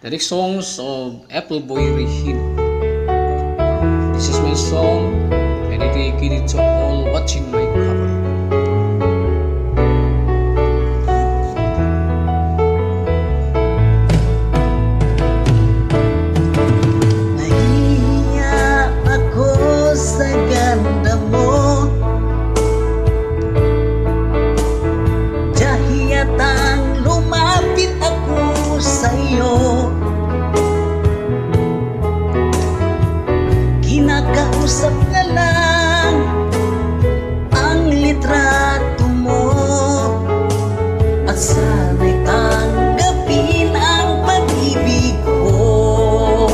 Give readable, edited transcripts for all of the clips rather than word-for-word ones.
Lyric songs of Appleboy Regino. This is my song and I dedicate it to all watching my cover. Nahiya ako sa ganda mo, dahiyatang lumapit ako sa'yo. Kinakausap na lang ang litrato mo, at sana'y tanggapin ang pag-ibig ko.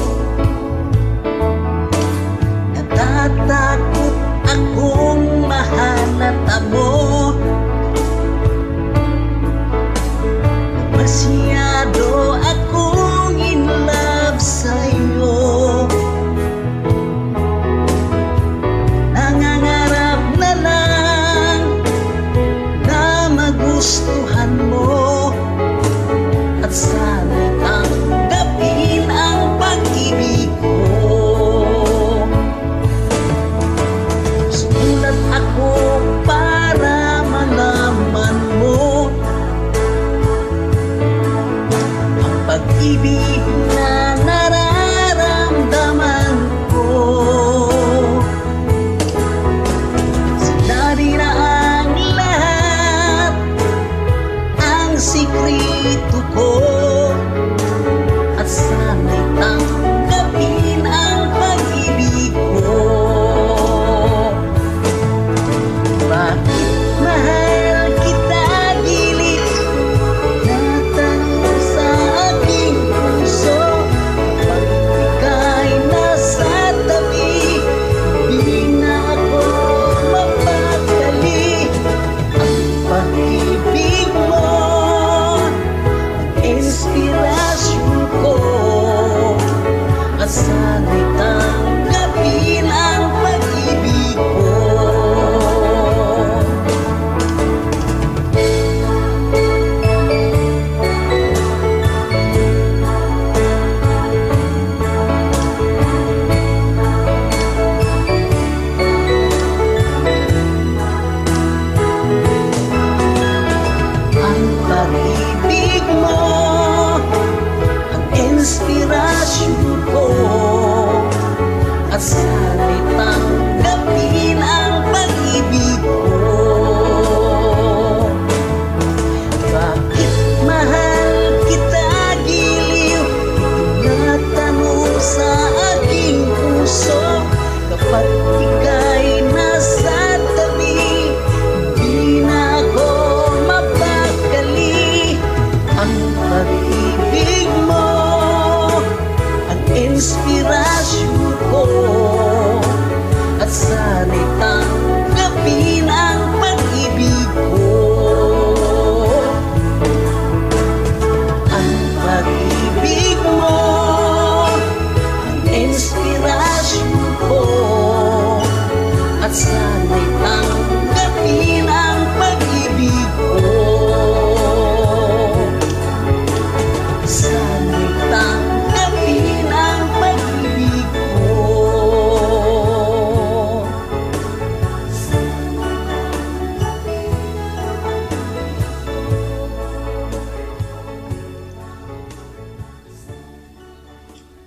Natatakot akong mahalata mo, masyado akong in love sa'yo. Nangangarap na lang na magustuhan mo